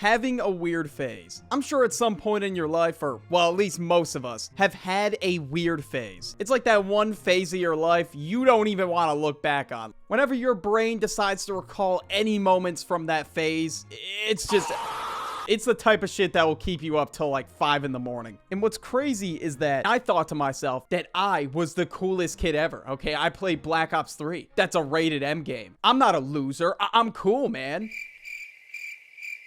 having a weird phase. I'm sure at some point in your life, or well, at least most of us, have had a weird phase. It's like that one phase of your life you don't even want to look back on. Whenever your brain decides to recall any moments from that phase, it's the type of shit that will keep you up till like 5 in the morning. And what's crazy is that I thought to myself that I was the coolest kid ever, okay? I played Black Ops 3. That's a rated M game. I'm not a loser. I'm cool, man.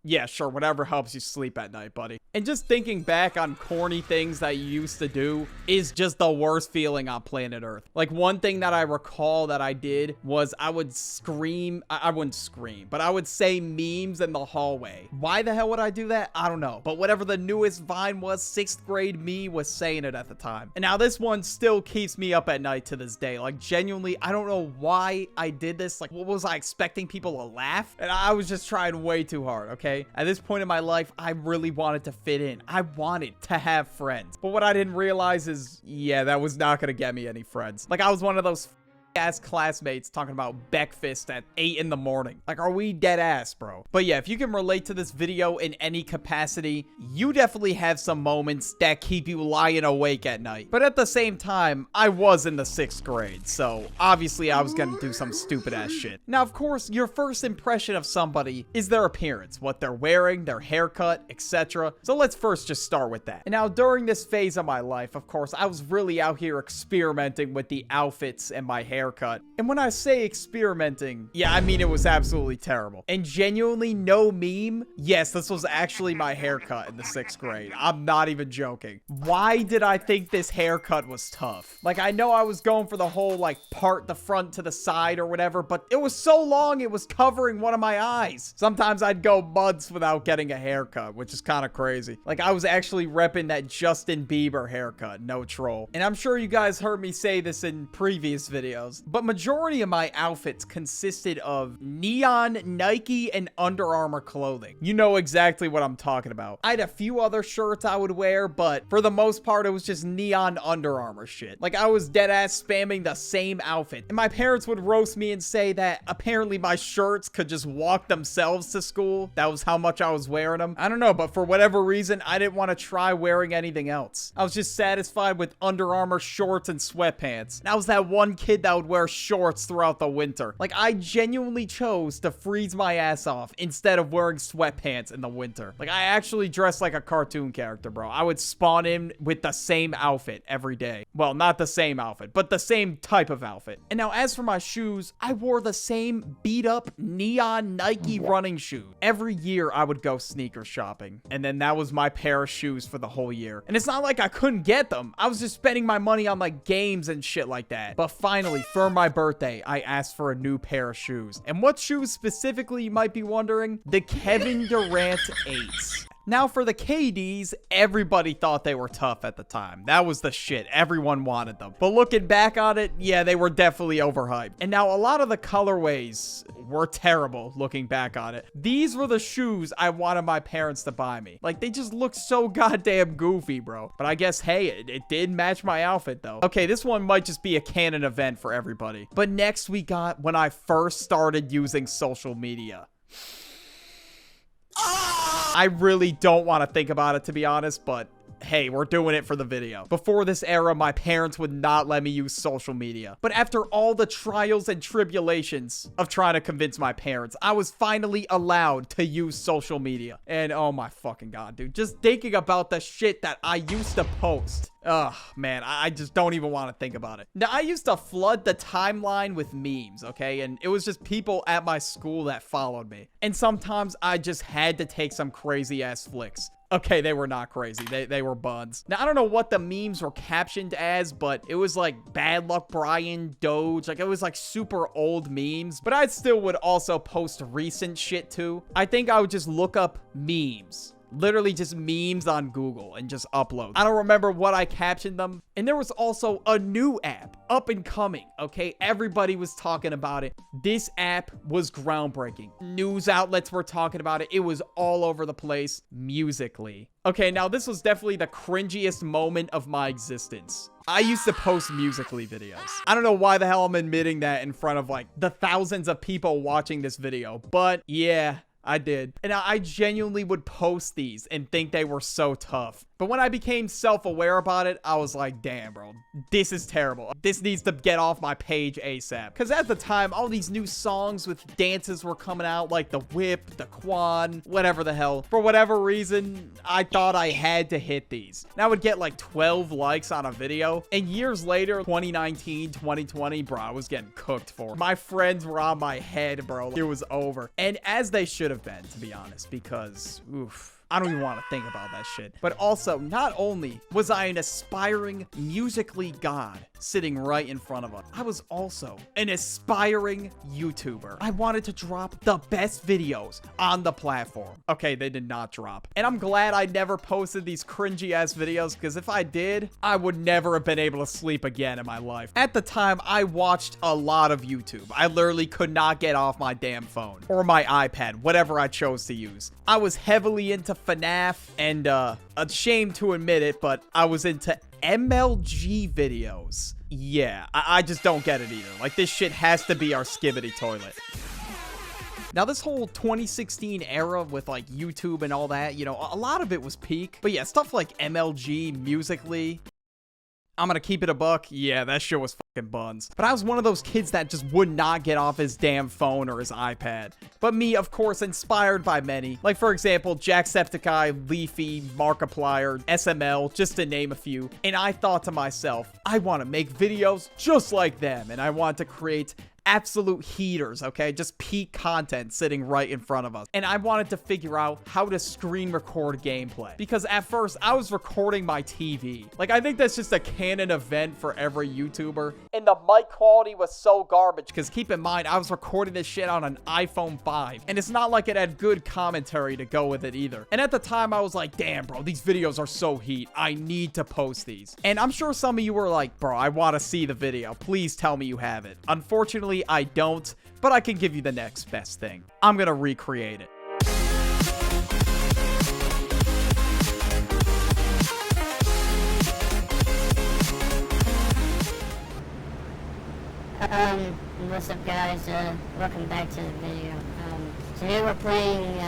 Yeah, sure, whatever helps you sleep at night, buddy. And just thinking back on corny things that you used to do is just the worst feeling on planet Earth. Like, one thing that I recall that I did was I would scream. I wouldn't scream, but I would say memes in the hallway. Why the hell would I do that? I don't know. But whatever the newest Vine was, 6th grade me was saying it at the time. And now this one still keeps me up at night to this day. Like, genuinely, I don't know why I did this. Like, what was I expecting people to laugh? And I was just trying way too hard, okay? At this point in my life, I really wanted to fit in. I wanted to have friends. But what I didn't realize is, yeah, that was not going to get me any friends. Like, I was one of those ass classmates talking about Beckfist at 8 in the morning. Like, are we dead ass, bro? But yeah, if you can relate to this video in any capacity, you definitely have some moments that keep you lying awake at night. But at the same time, I was in the 6th grade, so obviously I was gonna do some stupid ass shit. Now, of course, your first impression of somebody is their appearance, what they're wearing, their haircut, etc. So let's first just start with that. And now, during this phase of my life, of course, I was really out here experimenting with the outfits and my haircut. And when I say experimenting, yeah, I mean it was absolutely terrible. And genuinely no meme, yes, this was actually my haircut in the 6th grade. I'm not even joking. Why did I think this haircut was tough? Like, I know I was going for the whole, like, part the front to the side or whatever, but it was so long it was covering one of my eyes. Sometimes I'd go months without getting a haircut, which is kind of crazy. Like, I was actually repping that Justin Bieber haircut, no troll. And I'm sure you guys heard me say this in previous videos, but majority of my outfits consisted of neon, Nike, and Under Armour clothing. You know exactly what I'm talking about. I had a few other shirts I would wear, but for the most part, it was just neon Under Armour shit. Like, I was dead ass spamming the same outfit. And my parents would roast me and say that apparently my shirts could just walk themselves to school. That was how much I was wearing them. I don't know, but for whatever reason, I didn't want to try wearing anything else. I was just satisfied with Under Armour shorts and sweatpants. And I was that one kid that would wear shorts throughout the winter. Like, I genuinely chose to freeze my ass off instead of wearing sweatpants in the winter. Like, I actually dressed like a cartoon character, bro. I would spawn in with the same outfit every day. Well, not the same outfit, but the same type of outfit. And now, as for my shoes, I wore the same beat up neon Nike running shoes. Every year I would go sneaker shopping, and then that was my pair of shoes for the whole year. And it's not like I couldn't get them. I was just spending my money on like games and shit like that. But finally, for my birthday, I asked for a new pair of shoes. And what shoes specifically, you might be wondering? The Kevin Durant 8s. Now, for the KDs, everybody thought they were tough at the time. That was the shit. Everyone wanted them. But looking back on it, yeah, they were definitely overhyped. And now, a lot of the colorways were terrible looking back on it. These were the shoes I wanted my parents to buy me. Like, they just looked so goddamn goofy, bro. But I guess, hey, it did match my outfit, though. Okay, this one might just be a canon event for everybody. But next we got when I first started using social media. I really don't want to think about it, to be honest, but hey, we're doing it for the video. Before this era, my parents would not let me use social media. But after all the trials and tribulations of trying to convince my parents, I was finally allowed to use social media. And oh my fucking god, dude. Just thinking about the shit that I used to post. Ugh, man, I just don't even want to think about it. Now, I used to flood the timeline with memes, okay? And it was just people at my school that followed me. And sometimes I just had to take some crazy ass flicks. Okay, they were not crazy. They were buns. Now, I don't know what the memes were captioned as, but it was like Bad Luck Brian, Doge. Like, it was like super old memes. But I still would also post recent shit too. I think I would just look up memes. Literally just memes on Google and just upload. I don't remember what I captioned them. And there was also a new app up and coming, okay? Everybody was talking about it. This app was groundbreaking. News outlets were talking about it. It was all over the place. Musically. Okay, now this was definitely the cringiest moment of my existence. I used to post Musically videos. I don't know why the hell I'm admitting that in front of like the thousands of people watching this video, but yeah, I did. And I genuinely would post these and think they were so tough. But when I became self-aware about it, I was like, damn, bro, this is terrible. This needs to get off my page ASAP. Because at the time, all these new songs with dances were coming out, like the whip, the quan, whatever the hell. For whatever reason, I thought I had to hit these. And I would get like 12 likes on a video. And years later, 2019, 2020, bro, I was getting cooked for. My friends were on my head, bro. It was over. And as they should have been, to be honest, because, oof. I don't even want to think about that shit. But also, not only was I an aspiring musically god sitting right in front of us, I was also an aspiring YouTuber. I wanted to drop the best videos on the platform. Okay, they did not drop. And I'm glad I never posted these cringy ass videos, because if I did, I would never have been able to sleep again in my life. At the time, I watched a lot of YouTube. I literally could not get off my damn phone or my iPad, whatever I chose to use. I was heavily into FNAF, and ashamed to admit it, but I was into MLG videos. Yeah, I just don't get it either. Like, this shit has to be our skibbity toilet. Now, this whole 2016 era with, like, YouTube and all that, you know, a lot of it was peak. But yeah, stuff like MLG, Musical.ly, I'm gonna keep it a buck. Yeah, that shit was fucking buns. But I was one of those kids that just would not get off his damn phone or his iPad. But me, of course, inspired by many. Like, for example, Jacksepticeye, Leafy, Markiplier, SML, just to name a few. And I thought to myself, I want to make videos just like them. And I want to create absolute heaters, okay? Just peak content sitting right in front of us. And I wanted to figure out how to screen record gameplay. Because at first, I was recording my TV. Like, I think that's just a canon event for every YouTuber. And the mic quality was so garbage. Because keep in mind, I was recording this shit on an iPhone 5. And it's not like it had good commentary to go with it either. And at the time, I was like, damn, bro, these videos are so heat. I need to post these. And I'm sure some of you were like, bro, I want to see the video. Please tell me you have it. Unfortunately, I don't, but I can give you the next best thing. I'm gonna recreate it. What's up, guys? Welcome back to the video. Today we're playing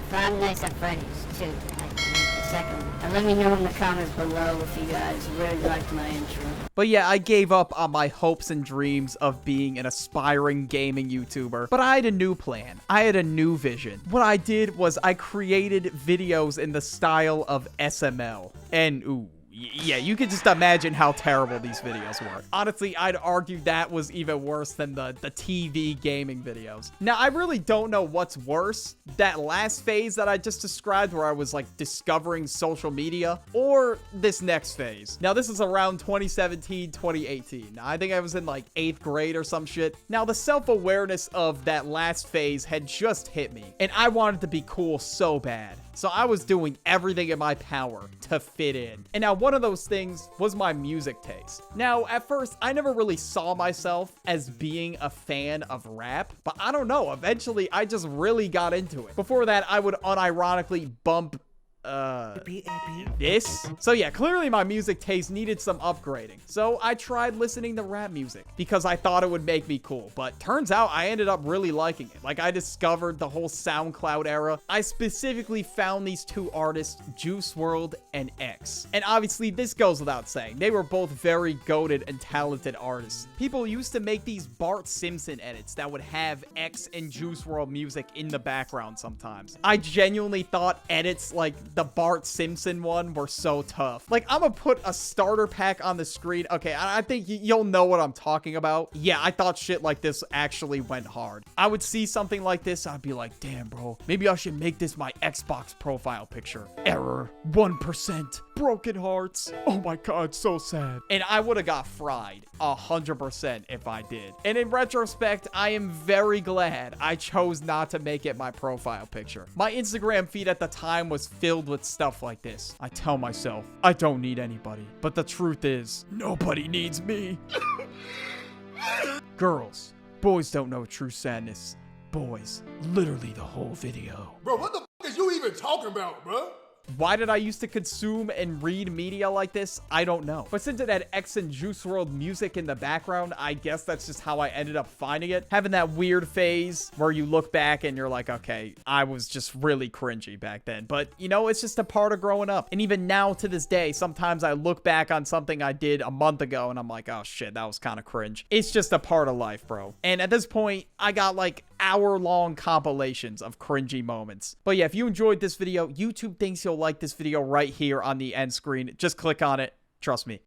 Five Nights at Freddy's 2, like the second one. Let me know in the comments below if you guys really liked my intro. But yeah, I gave up on my hopes and dreams of being an aspiring gaming YouTuber. But I had a new plan. I had a new vision. What I did was I created videos in the style of SML. And ooh. Yeah, you could just imagine how terrible these videos were. Honestly, I'd argue that was even worse than the TV gaming videos. Now, I really don't know what's worse, that last phase that I just described where I was like discovering social media, or this next phase. Now, this is around 2017, 2018. I think I was in like 8th grade or some shit. Now, the self-awareness of that last phase had just hit me, and I wanted to be cool so bad. So I was doing everything in my power to fit in. And now one of those things was my music taste. Now, at first, I never really saw myself as being a fan of rap, but I don't know, eventually I just really got into it. Before that, I would unironically bump this. So yeah, clearly my music taste needed some upgrading. So I tried listening to rap music because I thought it would make me cool. But turns out I ended up really liking it. Like, I discovered the whole SoundCloud era. I specifically found these two artists, Juice WRLD and X. And obviously this goes without saying. They were both very goated and talented artists. People used to make these Bart Simpson edits that would have X and Juice WRLD music in the background sometimes. I genuinely thought edits like the Bart Simpson one were so tough. Like, I'm gonna put a starter pack on the screen. Okay, I think you'll know what I'm talking about. Yeah, I thought shit like this actually went hard. I would see something like this, I'd be like, damn, bro, maybe I should make this my Xbox profile picture. Error, 1%, broken hearts. Oh my god, so sad. And I would have got fried 100% if I did. And in retrospect, I am very glad I chose not to make it my profile picture. My Instagram feed at the time was filled with stuff like this. I tell myself, I don't need anybody. But the truth is, nobody needs me. Girls, boys don't know true sadness. Boys, literally the whole video. Bro, what the f is you even talking about, bro? Why did I used to consume and read media like this? I don't know. But since it had X and Juice WRLD music in the background, I guess that's just how I ended up finding it. Having that weird phase where you look back and you're like, okay, I was just really cringy back then. But, you know, it's just a part of growing up. And even now to this day, sometimes I look back on something I did a month ago and I'm like, oh shit, that was kind of cringe. It's just a part of life, bro. And at this point, I got like hour-long compilations of cringy moments. But yeah, if you enjoyed this video, YouTube thinks you'll like this video right here on the end screen. Just click on it. Trust me,